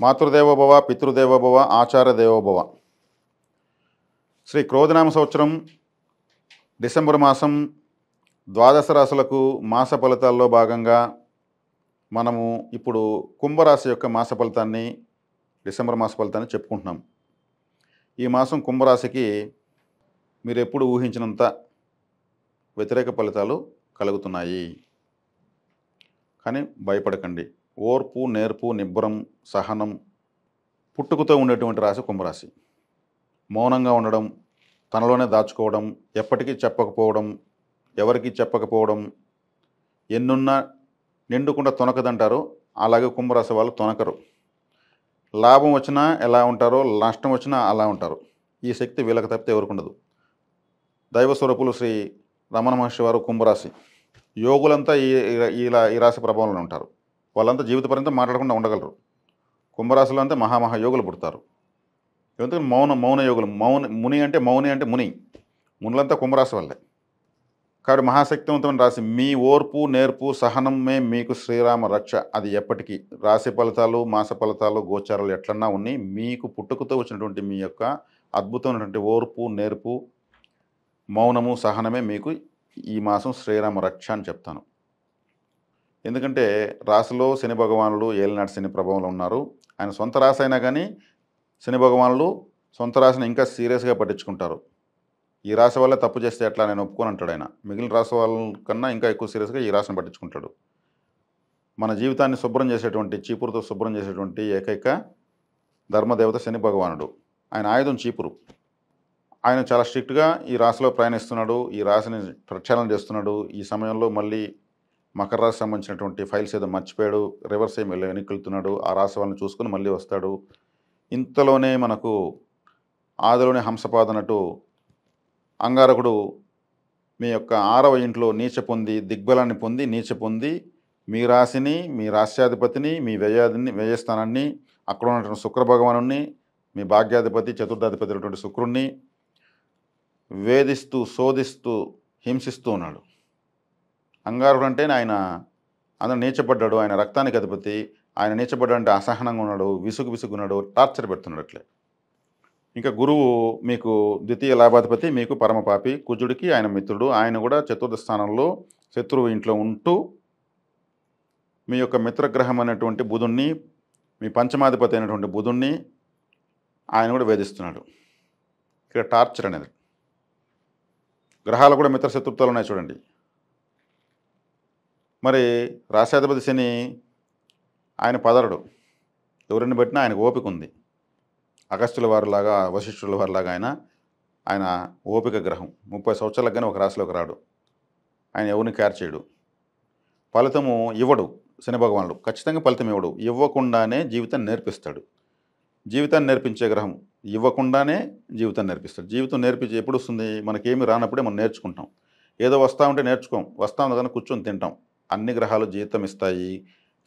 మాతృదేవోభవ పితృదేవోభవ ఆచార్యదేవోభవ. శ్రీ క్రోధనామ సంవత్సరం డిసెంబర్ మాసం ద్వాదశ రాశులకు మాస ఫలితాల్లో భాగంగా మనము ఇప్పుడు కుంభరాశి యొక్క మాస ఫలితాన్ని, డిసెంబర్ మాస ఫలితాన్ని చెప్పుకుంటున్నాం. ఈ మాసం కుంభరాశికి మీరు ఎప్పుడు ఊహించినంత వ్యతిరేక ఫలితాలు కలుగుతున్నాయి. కానీ భయపడకండి. ఓర్పు, నేర్పు, నిబ్బరం, సహనం పుట్టుకతో ఉండేటువంటి రాశి కుంభరాశి. మౌనంగా ఉండడం, తనలోనే దాచుకోవడం, ఎప్పటికీ చెప్పకపోవడం, ఎవరికి చెప్పకపోవడం, ఎన్నున్నా నిండుకుండా తొనకదంటారు. అలాగే కుంభరాశి వాళ్ళు తొనకరు. లాభం వచ్చినా ఎలా ఉంటారో, నష్టం వచ్చినా అలా ఉంటారు. ఈ శక్తి వీళ్ళకి తప్పితే ఎవరికి ఉండదు. దైవస్వరూపులు శ్రీ రమణ మహర్షి వారు కుంభరాశి. యోగులంతా ఈ రాశి ప్రభావంలో ఉంటారు. వాళ్ళంతా జీవిత పర్యంతం మాట్లాడకుండా ఉండగలరు. కుంభరాశిలో అంతా మహామహా యోగులు పుడతారు. ఎందుకంటే మౌన యోగులు. ముని అంటే ముని. మునులంతా కుంభరాశి వాళ్ళే. కాబట్టి మహాశక్తివంతమైన రాశి. మీ ఓర్పు, నేర్పు, సహనమే మీకు శ్రీరామ రక్ష. అది ఎప్పటికీ రాశి ఫలితాలు, మాస ఫలితాలు, గోచారాలు ఎట్లన్నా ఉన్నాయి. మీకు పుట్టుకతో వచ్చినటువంటి మీ యొక్క అద్భుతమైనటువంటి ఓర్పు, నేర్పు, మౌనము, సహనమే మీకు ఈ మాసం శ్రీరామ రక్ష అని చెప్తాను. ఎందుకంటే రాశిలో శని భగవానుడు ఏలినాటి శని ప్రభావంలో ఉన్నారు. ఆయన సొంత రాశి అయినా కానీ శని భగవానుడు సొంత రాశిని ఇంకా సీరియస్గా పట్టించుకుంటారు. ఈ రాశి వల్లే తప్పు చేస్తే ఎట్లా నేను ఒప్పుకొని అంటాడు ఆయన. మిగిలిన రాశి వాళ్ళ కన్నా ఇంకా ఎక్కువ సీరియస్గా ఈ రాశిని పట్టించుకుంటాడు. మన జీవితాన్ని శుభ్రం చేసేటువంటి, చీపురుతో శుభ్రం చేసేటువంటి ఏకైక ధర్మదేవత శని భగవానుడు. ఆయన ఆయుధం చీపురు. ఆయన చాలా స్ట్రిక్ట్గా ఈ రాశిలో ప్రయాణిస్తున్నాడు. ఈ రాశిని ప్రక్షాళన చేస్తున్నాడు. ఈ సమయంలో మళ్ళీ మకర రాశి సంబంధించినటువంటి ఫైల్స్ ఏదో మర్చిపోయాడు, రివర్స్ ఏమి వెనుకెళ్తున్నాడు. ఆ రాశి వాళ్ళని చూసుకుని మళ్ళీ వస్తాడు. ఇంతలోనే మనకు ఆదిలోనే హంసపాదనట్టు అంగారకుడు మీ యొక్క 6వ ఇంట్లో నీచ పొంది, దిగ్బలాన్ని పొంది, నీచ పొంది మీ రాశిని, మీ రాశ్యాధిపతిని, మీ వ్యయస్థానాన్ని, అక్కడ ఉన్నటువంటి శుక్ర భగవానుని, మీ భాగ్యాధిపతి, చతుర్థాధిపతి అయినటువంటి శుక్రుణ్ణి వేధిస్తూ, శోధిస్తూ, హింసిస్తూ ఉన్నాడు. అంగారుడు అంటే ఆయన అందరూ నీచపడ్డాడు. ఆయన రక్తానికి అధిపతి. ఆయన నీచపడ్డాడు అంటే అసహనంగా ఉన్నాడు, విసుగున్నాడు, టార్చర్ పెడుతున్నాడు. అట్లే ఇంకా గురువు మీకు ద్వితీయ లాభాధిపతి, మీకు పరమపాపి. కుజుడికి ఆయన మిత్రుడు. ఆయన కూడా చతుర్థ స్థానంలో శత్రువు ఇంట్లో ఉంటూ మీ యొక్క మిత్రగ్రహం అనేటువంటి బుధుణ్ణి, మీ పంచమాధిపతి అయినటువంటి బుధుణ్ణి ఆయన కూడా వేధిస్తున్నాడు. ఇక్కడ టార్చర్ అనేది. గ్రహాలు కూడా మిత్రశత్రుత్వాలు ఉన్నాయి చూడండి. మరి రాశ్యాధిపతి శని ఆయన పదరుడు. ఎవరిని బట్టినా ఆయనకు ఓపిక ఉంది. అగస్త్యుల వారిలాగా, వశిష్ఠుల వారిలాగా ఆయన ఓపిక గ్రహం. 30 సంవత్సరాలకు కానీ ఒక రాశిలోకి రాడు. ఆయన ఎవరిని కేర్ చేయడు. ఫలితము ఇవ్వడు. శని భగవానుడు ఖచ్చితంగా ఫలితం ఇవ్వడు. ఇవ్వకుండానే జీవితాన్ని నేర్పిస్తాడు. జీవితాన్ని నేర్పించే గ్రహం. ఇవ్వకుండానే జీవితాన్ని నేర్పిస్తాడు. జీవితం నేర్పించి ఎప్పుడు వస్తుంది? మనకేమి రానప్పుడే మనం నేర్చుకుంటాం. ఏదో వస్తూ ఉంటే నేర్చుకోం. వస్తూ ఉంది కానీ కూర్చొని తింటాం. అన్ని గ్రహాలు జీవితం ఇస్తాయి.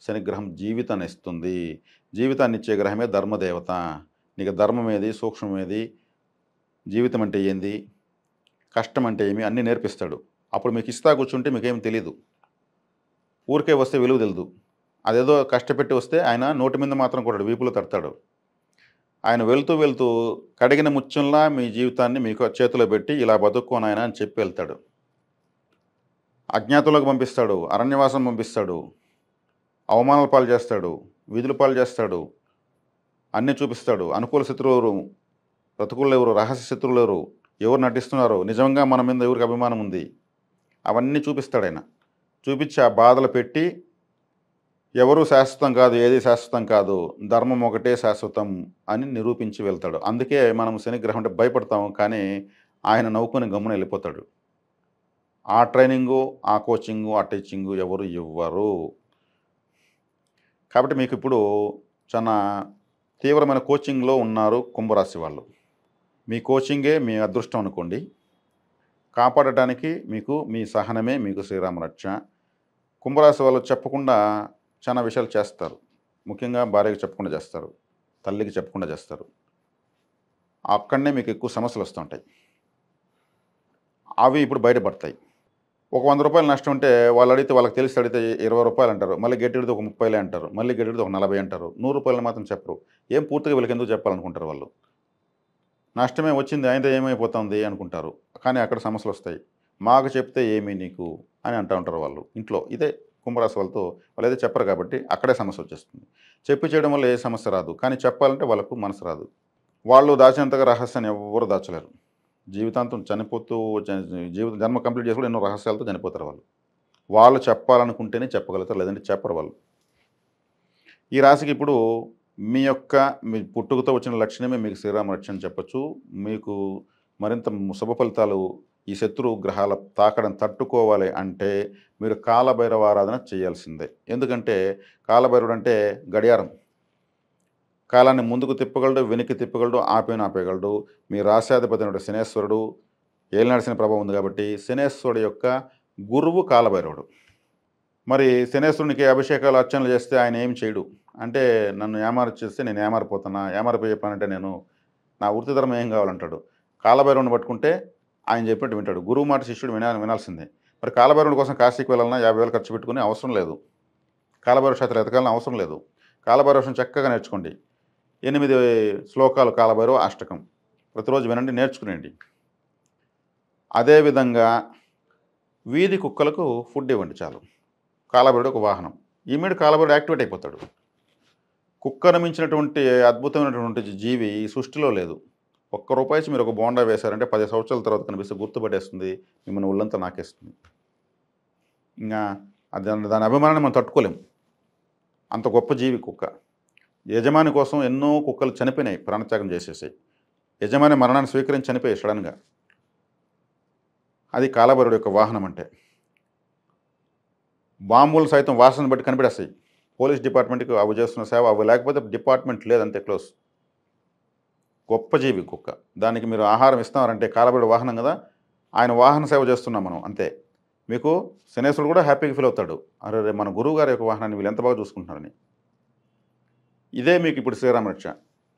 శనిగ్రహం జీవితాన్ని ఇస్తుంది. జీవితాన్ని ఇచ్చే గ్రహమే ధర్మదేవత. నీకు ధర్మం ఏది, సూక్ష్మం ఏది, జీవితం అంటే ఏంది, కష్టం అంటే ఏమి అన్నీ నేర్పిస్తాడు. అప్పుడు మీకు ఇస్తా కూర్చుంటే మీకేం తెలీదు. ఊరికే వస్తే విలువ తెలియదు. అదేదో కష్టపెట్టి వస్తే ఆయన నోటి మీద మాత్రం కొట్టాడు, వీపులో తడతాడు. ఆయన వెళ్తూ కడిగిన ముత్యంలా మీ జీవితాన్ని మీకు చేతిలో పెట్టి ఇలా బతుక్కోనాయన అని చెప్పి వెళ్తాడు. అజ్ఞాతంలోకి పంపిస్తాడు, అరణ్యవాసం పంపిస్తాడు, అవమానాల పాలు చేస్తాడు, వీధుల పాలు చేస్తాడు, అన్నీ చూపిస్తాడు. అనుకూల శత్రువులు ఎవరు, ప్రతికూలు ఎవరు, రహస్య శత్రువులు ఎవరు, ఎవరు నటిస్తున్నారు, నిజంగా మన మీద ఎవరికి అభిమానం ఉంది, అవన్నీ చూపిస్తాడు ఆయన. చూపించి ఆ బాధలు పెట్టి ఎవరు శాశ్వతం కాదు, ఏది శాశ్వతం కాదు, ధర్మం ఒకటే శాశ్వతం అని నిరూపించి వెళ్తాడు. అందుకే మనం శనిగ్రహం అంటే భయపడతాం. కానీ ఆయన నవ్వుకొని గమ్మున వెళ్ళిపోతాడు. ఆ ట్రైనింగు, ఆ కోచింగు, ఆ టీచింగు ఎవరు ఇవ్వరు. కాబట్టి మీకు ఇప్పుడు చాలా తీవ్రమైన కోచింగ్లో ఉన్నారు కుంభరాశి వాళ్ళు. మీ కోచింగే మీ అదృష్టం అనుకోండి. కాపాడటానికి మీకు మీ సహనమే మీకు శ్రీరామ రక్ష. కుంభరాశి వాళ్ళు చెప్పకుండా చాలా విషయాలు చేస్తారు. ముఖ్యంగా భార్యకి చెప్పకుండా చేస్తారు, తల్లికి చెప్పకుండా చేస్తారు. అక్కడనే మీకు ఎక్కువ సమస్యలు వస్తుంటాయి. అవి ఇప్పుడు బయటపడతాయి. ఒక ₹100 నష్టం ఉంటే వాళ్ళు అడిగితే వాళ్ళకి తెలిసి అడిగితే ₹20 అంటారు. మళ్ళీ గట్టిడితే ఒక 30 అంటారు. మళ్ళీ గట్టిడితే ఒక 40 అంటారు. ₹100 మాత్రం చెప్పరు. ఏం పూర్తిగా వీళ్ళకెందుకు చెప్పాలనుకుంటారు వాళ్ళు. నష్టమే వచ్చింది ఆయనతో ఏమైపోతుంది అనుకుంటారు. కానీ అక్కడ సమస్యలొస్తాయి. మాకు చెప్తే ఏమి నీకు అని అంటా ఉంటారు వాళ్ళు ఇంట్లో. ఇదే కుంభరాశి వాళ్ళతో వాళ్ళేదో చెప్పరు కాబట్టి అక్కడే సమస్యొచ్చేస్తుంది. చెప్పి చేయడం వల్ల ఏ సమస్య రాదు. కానీ చెప్పాలంటే వాళ్ళకు మనసు రాదు. వాళ్ళు దాచినంతగా రహస్యాన్ని ఎవ్వరు దాచలేరు. జీవితాంతం చనిపోతూ జన్మ కంప్లీట్ చేసి కూడా ఎన్నో రహస్యాలతో చనిపోతారు వాళ్ళు. వాళ్ళు చెప్పాలనుకుంటేనే చెప్పగలుగుతారు. లేదంటే చెప్పరు వాళ్ళు. ఈ రాశికి ఇప్పుడు మీ పుట్టుకతో వచ్చిన లక్షణమే మీకు శ్రీరామ రక్ష అని చెప్పొచ్చు. మీకు మరింత శుభ ఫలితాలు ఈ శత్రు గ్రహాల తాకడం తట్టుకోవాలి అంటే మీరు కాలభైరవ ఆరాధన చేయాల్సిందే. ఎందుకంటే కాలభైరవుడు అంటే గడియారం. కాలాన్ని ముందుకు తిప్పగలడు, వెనక్కి తిప్పగలడు, ఆపేయగలడు. మీ రాశ్యాధిపతి అయిన శనేశ్వరుడు ఏలినాటి శని ప్రభావం ఉంది కాబట్టి శనేశ్వరుడు యొక్క గురువు కాలభైరవుడు. మరి శనేశ్వరునికి అభిషేకాలు అర్చనలు చేస్తే ఆయన ఏం చేయడు. అంటే నన్ను ఏమార్చేస్తే నేను ఏమారిపోతున్నా, ఏమారిపోయే పనంటే నేను నా వృత్తి ధర్మం ఏం కావాలంటాడు. కాలభైరవుని పట్టుకుంటే ఆయన చెప్పినట్టు వింటాడు. గురువు మాట శిష్యుడు వినాల్సిందే. మరి కాలభైరవుడి కోసం కాశీకి వెళ్ళాలన్నా 50,000 ఖర్చు పెట్టుకుని అవసరం లేదు. కాలభైరవ క్షేత్రం ఎతకాలని అవసరం లేదు. కాలభైరవ చక్కగా నేర్చుకోండి. 8 శ్లోకాలు కాలభైరవ అష్టకం ప్రతిరోజు వినండి, నేర్చుకునేయండి. అదేవిధంగా వీధి కుక్కలకు ఫుడ్ ఇవ్వండి చాలు. కాలభైరవుడు ఒక వాహనం. ఇమ్మీడియట్ కాలభైరవుడు యాక్టివేట్ అయిపోతాడు. కుక్కను మించినటువంటి అద్భుతమైనటువంటి జీవి ఈ సృష్టిలో లేదు. ₹1 ఇచ్చి మీరు ఒక బోండా వేశారంటే 10 సంవత్సరాల తర్వాత కనిపిస్తే గుర్తుపట్టేస్తుంది. మిమ్మల్ని ఒళ్ళంతా నాకేస్తుంది. ఇంకా దాని అభిమానాన్ని మనం తట్టుకోలేము. అంత గొప్ప జీవి కుక్క. యజమాని కోసం ఎన్నో కుక్కలు చనిపోయినాయి, ప్రాణత్యాగం చేసేసాయి. యజమాని మరణాన్ని స్వీకరించి చనిపోయాయి సడన్గా. అది కాలభైరవుడి యొక్క వాహనం అంటే. బాంబులు సైతం వాసన బట్టి కనిపెడేస్తాయి. పోలీస్ డిపార్ట్మెంట్కి అవి చేస్తున్న సేవ, అవి లేకపోతే డిపార్ట్మెంట్ లేదంతే క్లోజ్. గొప్ప జీవి కుక్క. దానికి మీరు ఆహారం ఇస్తున్నారంటే కాలభైరవుడి వాహనం కదా, ఆయన వాహన సేవ చేస్తున్నాం మనం అంతే. మీకు శనేశ్వరుడు కూడా హ్యాపీగా ఫీల్ అవుతాడు. అరే మన గురువు గారి యొక్క వాహనాన్ని వీళ్ళు ఎంత బాగా చూసుకుంటున్నారని. ఇదే మీకు ఇప్పుడు శ్రీరామరక్ష.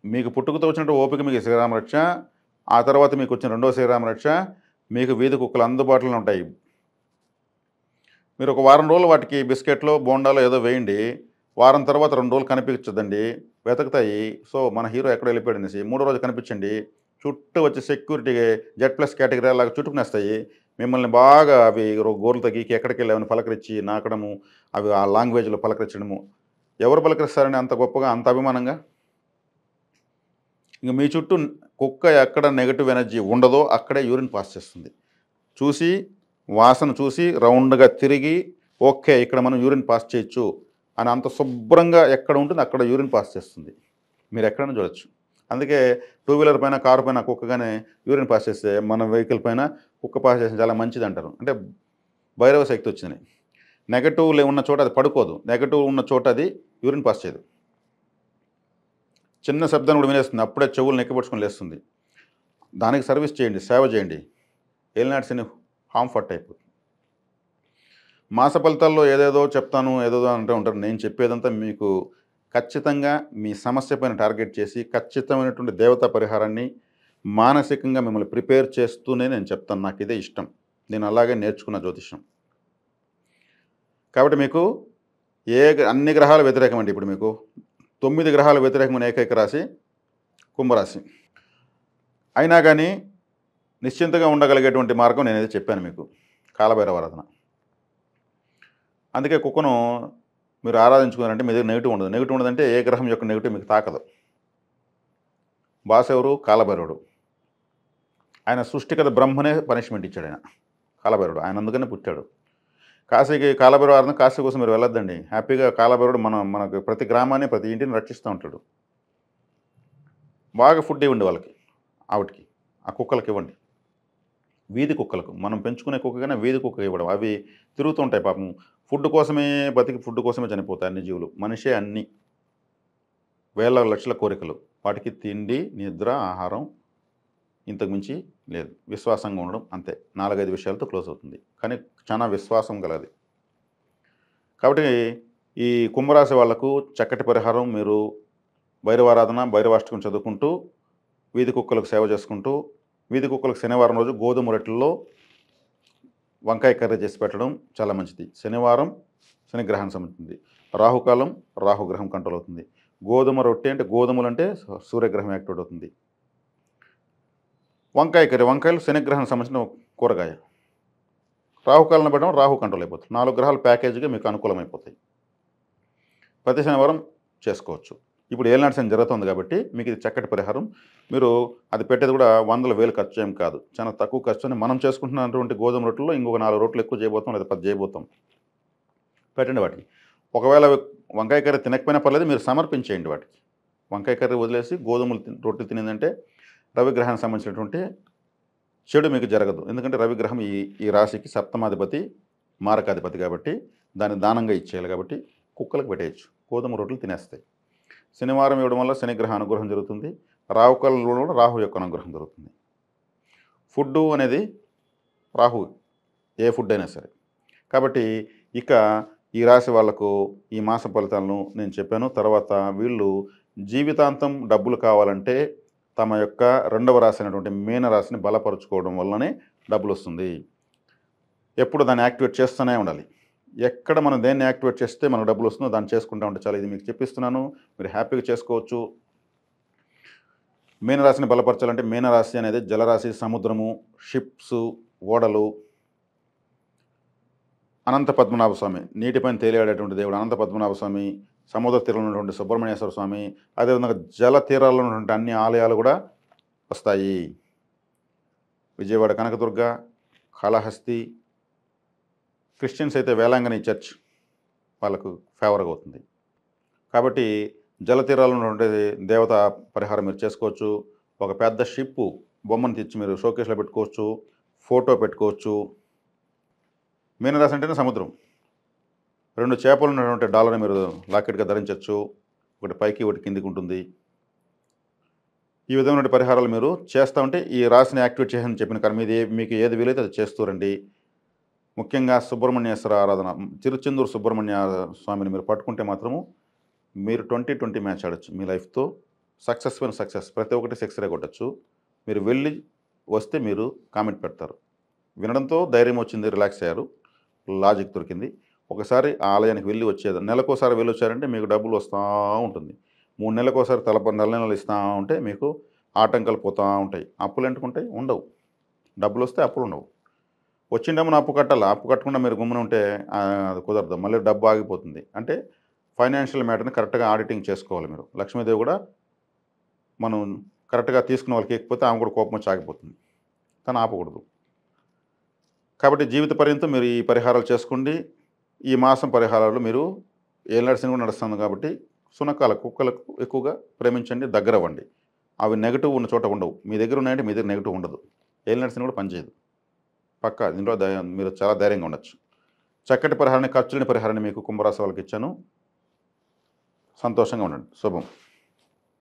మీకు పుట్టుకతో వచ్చినట్టు ఓపిక మీకు శ్రీరామరక్ష. ఆ తర్వాత మీకు వచ్చిన రెండో శ్రీరామరక్ష. మీకు వీధి కుక్కలు అందుబాటులో ఉంటాయి. మీరు ఒక వారం రోజులు వాటికి బిస్కెట్లో బోండాలో ఏదో వేయండి. వారం తర్వాత 2 రోజులు కనిపించదండి, వెతుకుతాయి. సో మన హీరో ఎక్కడ వెళ్ళిపోయాడు అనేసి 3వ రోజు కనిపించండి, చుట్టూ వచ్చి సెక్యూరిటీ Z+ కేటగిరీ లాగా చుట్టుకునేస్తాయి. మిమ్మల్ని బాగా అవి గోర్లు గీకి ఎక్కడికి వెళ్ళామని పలకరించి నాకడము, అవి ఆ లాంగ్వేజ్లో పలకరించడము. ఎవరు పలకరిస్తారని అంత గొప్పగా, అంత అభిమానంగా? ఇంక మీ చుట్టూ కుక్క ఎక్కడ నెగటివ్ ఎనర్జీ ఉండదో అక్కడే యూరిన్ పాస్ చేస్తుంది. చూసి వాసన చూసి రౌండ్గా తిరిగి ఓకే ఇక్కడ మనం యూరిన్ పాస్ చేయొచ్చు అని అంత శుభ్రంగా ఎక్కడ ఉంటుంది అక్కడ యూరిన్ పాస్ చేస్తుంది. మీరు ఎక్కడైనా చూడొచ్చు. అందుకే 2 వీలర్ పైన, కారు పైన కుక్కగానే యూరిన్ పాస్ చేస్తే మన వెహికల్ పైన కుక్క పాస్ చేస్తే చాలా మంచిది అంటారు. అంటే భైరవ శక్తి వచ్చింది. నెగటివ్ ఉన్న చోట అది పడుకోదు, నెగటివ్ ఉన్న చోట అది యూరిన్ పాస్ చేయదు. చిన్న శబ్దాన్ని కూడా వినేస్తుంది, అప్పుడే చెవులు నెక్కిపడుచుకొని లేస్తుంది. దానికి సర్వీస్ చేయండి, సేవ చేయండి. ఏలినాటి శని హాంఫర్ట్ అయిపోతుంది. మాస ఫలితాల్లో ఏదేదో చెప్తాను, ఏదేదో అంటూ ఉంటారు. నేను చెప్పేదంతా మీకు ఖచ్చితంగా మీ సమస్య పైన టార్గెట్ చేసి ఖచ్చితమైనటువంటి దేవతా పరిహారాన్ని మానసికంగా మిమ్మల్ని ప్రిపేర్ చేస్తూనే నేను చెప్తాను. నాకు ఇదే ఇష్టం. నేను అలాగే నేర్చుకున్న జ్యోతిష్యం. కాబట్టి మీకు అన్ని గ్రహాలు వ్యతిరేకమండి. ఇప్పుడు మీకు 9 గ్రహాలు వ్యతిరేకమైన ఏకైక రాశి కుంభరాశి. అయినా కానీ నిశ్చింతగా ఉండగలిగేటువంటి మార్గం నేనైతే చెప్పాను మీకు, కాలభైరవ ఆరాధన. అందుకే కుక్కను మీరు ఆరాధించుకున్నారంటే మీ దగ్గర నెగిటివ్ ఉండదు. నెగిటివ్ ఉండదంటే ఏ గ్రహం యొక్క నెగిటివ్ మీకు తాకదు. బాస్ ఎవరు? కాలభైరవుడు. ఆయన సృష్టికత బ్రహ్మనే పనిష్మెంట్ ఇచ్చాడు ఆయన, కాలభైరవుడు. ఆయన అందుకనే పుట్టాడు. కాశీకి కాలభైరవ ఆరాధన, కాశీ కోసం మీరు వెళ్ళొద్దండి. హ్యాపీగా కాలభైరవుడు మనకు ప్రతి గ్రామాన్ని, ప్రతి ఇంటిని రక్షిస్తూ ఉంటాడు. బాగా ఫుడ్ ఇవ్వండి వాళ్ళకి, ఆవిడకి, ఆ కుక్కలకి ఇవ్వండి. వీధి కుక్కలకు, మనం పెంచుకునే కుక్కగానే వీధి కుక్క ఇవ్వడం. అవి తిరుగుతూ ఉంటాయి పాపం. ఫుడ్ కోసమే బతికి, ఫుడ్ కోసమే చనిపోతాయి అన్ని జీవులు. మనిషే అన్ని వేల లక్షల కోరికలు. వాటికి తిండి, నిద్ర, ఆహారం, ఇంతకు మించి లేదు. విశ్వాసంగా ఉండడం అంతే. 4-5 విషయాలతో క్లోజ్ అవుతుంది. కానీ చాలా విశ్వాసం గలది. కాబట్టి ఈ కుంభరాశి వాళ్లకు చక్కటి పరిహారం, మీరు భైరవారాధన, భైరవాష్టకం చదువుకుంటూ, వీధి కుక్కలకు సేవ చేసుకుంటూ, వీధి కుక్కలకు శనివారం రోజు గోధుమ రొట్టెల్లో వంకాయ కర్రీ చేసి పెట్టడం చాలా మంచిది. శనివారం శనిగ్రహానికి సంబంధించింది. రాహుకాలం రాహుగ్రహం కంట్రోల్ అవుతుంది. గోధుమ రొట్టె అంటే గోధుమలు అంటే సూర్యగ్రహం యాక్టివేట్ అవుతుంది. వంకాయ కర్రీ వంకాయలు శనిగ్రహానికి సంబంధించిన కూరగాయ. రాహుకాలను పెట్టడం రాహు కంట్రోల్ అయిపోతుంది. 4 గ్రహాల ప్యాకేజీగా మీకు అనుకూలమైపోతాయి. ప్రతి శనివారం చేసుకోవచ్చు. ఇప్పుడు ఏలినాటి శని జరుగుతుంది కాబట్టి మీకు ఇది చక్కటి పరిహారం. మీరు అది పెట్టేది కూడా వందల వేలు ఖర్చు ఏం కాదు. చాలా తక్కువ ఖర్చుని మనం చేసుకుంటున్నటువంటి గోధుమ రొట్టెలో ఇంకొక 4 రొట్టెలు ఎక్కువ చేయబోతాం, లేదా 10 చేయబోతాం. పెట్టండి వాటికి. ఒకవేళ వంకాయ కర్రీ తినకపోయినా పర్లేదు, మీరు సమర్పించేయండి వాటికి. వంకాయ కర్రీ వదిలేసి గోధుమలు రొట్టె తినిందంటే రవిగ్రహానికి సంబంధించినటువంటి చెడు మీకు జరగదు. ఎందుకంటే రవిగ్రహం ఈ రాశికి సప్తమాధిపతి, మారకాధిపతి కాబట్టి దాన్ని దానంగా ఇచ్చేయాలి. కాబట్టి కుక్కలకు పెట్టేయచ్చు. గోధుమ రొట్టెలు తినేస్తాయి. శనివారం ఇవ్వడం వల్ల శనిగ్రహ అనుగ్రహం జరుగుతుంది. రాహుకాలంలో కూడా రాహు యొక్క అనుగ్రహం జరుగుతుంది. ఫుడ్డు అనేది రాహు, ఏ ఫుడ్ అయినా సరే. కాబట్టి ఇక ఈ రాశి వాళ్లకు ఈ మాస ఫలితాలను నేను చెప్పాను. తర్వాత వీళ్ళు జీవితాంతం డబ్బులు కావాలంటే తమ యొక్క 2వ రాశి అయినటువంటి మీనరాశిని బలపరుచుకోవడం వల్లనే డబ్బులు వస్తుంది. ఎప్పుడు దాన్ని యాక్టివేట్ చేస్తూనే ఉండాలి. ఎక్కడ మనం దేన్ని యాక్టివేట్ చేస్తే మనకు డబ్బులు వస్తుందో దాన్ని చేసుకుంటా ఉంటే చాలా. ఇది మీకు చెప్పిస్తున్నాను, మీరు హ్యాపీగా చేసుకోవచ్చు. మీనరాశిని బలపరచాలంటే మీనరాశి అనేది జలరాశి, సముద్రము, షిప్స్, ఓడలు. అనంత పద్మనాభ స్వామి నీటిపైన తేలియాడేటువంటి దేవుడు అనంత పద్మనాభ స్వామి, సముద్ర తీరంలో ఉన్నటువంటి సుబ్రహ్మణ్యేశ్వర స్వామి, అదేవిధంగా జల తీరాల్లో ఉన్నటువంటి అన్ని ఆలయాలు కూడా వస్తాయి. విజయవాడ కనకదుర్గ, కాళహస్తి, క్రిస్టియన్స్ అయితే వేలాంగణి చర్చ్ వాళ్ళకు ఫేవర్గా అవుతుంది. కాబట్టి జల తీరాల్లో ఉన్నటువంటి దేవత పరిహారం మీరు చేసుకోవచ్చు. ఒక పెద్ద షిప్పు బొమ్మను తెచ్చి మీరు షోకేస్లో పెట్టుకోవచ్చు, ఫోటో పెట్టుకోవచ్చు. మీనరాశి అంటేనే సముద్రం. 2 చేపలు ఉన్నటువంటి డాలర్ని మీరు లాకెట్గా ధరించవచ్చు. ఒకటి పైకి ఒకటి కిందికి ఉంటుంది. ఈ విధమైన పరిహారాలు మీరు చేస్తూ ఉంటే ఈ రాశిని యాక్టివేట్ చేయని చెప్పిన కానీ మీకు ఏది వీలైతే అది చేస్తూ రండి. ముఖ్యంగా సుబ్రహ్మణ్యేశ్వర ఆరాధన, తిరుచెందూరు సుబ్రహ్మణ్య స్వామిని మీరు పట్టుకుంటే మాత్రము మీరు 20-20 మ్యాచ్ ఆడచ్చు. మీ లైఫ్తో సక్సెస్ ప్రతి ఒక్కటి సక్సెస్గా కొట్టచ్చు. మీరు వెళ్ళి వస్తే మీరు కామెంట్ పెడతారు. వినడంతో ధైర్యం వచ్చింది, రిలాక్స్ అయ్యారు, లాజిక్ దొరికింది. ఒకసారి ఆ ఆలయానికి వెళ్ళి వచ్చేది, నెలకోసారి వెళ్ళి వచ్చారంటే మీకు డబ్బులు వస్తూ ఉంటుంది. 3 నెలలకోసారి నెల నెలలు ఇస్తూ ఉంటే మీకు ఆటంకాలు పోతూ ఉంటాయి. అప్పులు ఎంటుకుంటాయి, ఉండవు. డబ్బులు వస్తే అప్పులు ఉండవు. వచ్చిండేమో అప్పు కట్టాలి. అప్పు కట్టకుండా మీరు గుమ్మన ఉంటే అది కుదరదు. మళ్ళీ డబ్బు ఆగిపోతుంది. అంటే ఫైనాన్షియల్ మ్యాటర్ని కరెక్ట్గా ఆడిటింగ్ చేసుకోవాలి మీరు. లక్ష్మీదేవి కూడా మనం కరెక్ట్గా తీసుకున్న వాళ్ళకి ఎక్కిపోతే ఆమె కూడా కోపం వచ్చి ఆగిపోతుంది. తను ఆపకూడదు. కాబట్టి జీవిత పర్యంతం మీరు ఈ పరిహారాలు చేసుకోండి. ఈ మాసం పరిహారాలు మీరు ఏలినాటి శని కూడా నడుస్తుంది కాబట్టి కుక్కలకు ఎక్కువగా ప్రేమించండి, దగ్గర అవ్వండి. అవి నెగిటివ్ ఉన్న చోట ఉండవు. మీ దగ్గర ఉన్నాయంటే మీ దగ్గర నెగిటివ్ ఉండదు. ఏలినాటి శని కూడా పనిచేయదు. పక్కా దీంట్లో మీరు చాలా ధైర్యంగా ఉండొచ్చు. చక్కటి పరిహారాన్ని, ఖర్చులేని పరిహారాన్ని మీకు కుంభరాశి వాళ్ళకి ఇచ్చాను. సంతోషంగా ఉండండి. శుభం.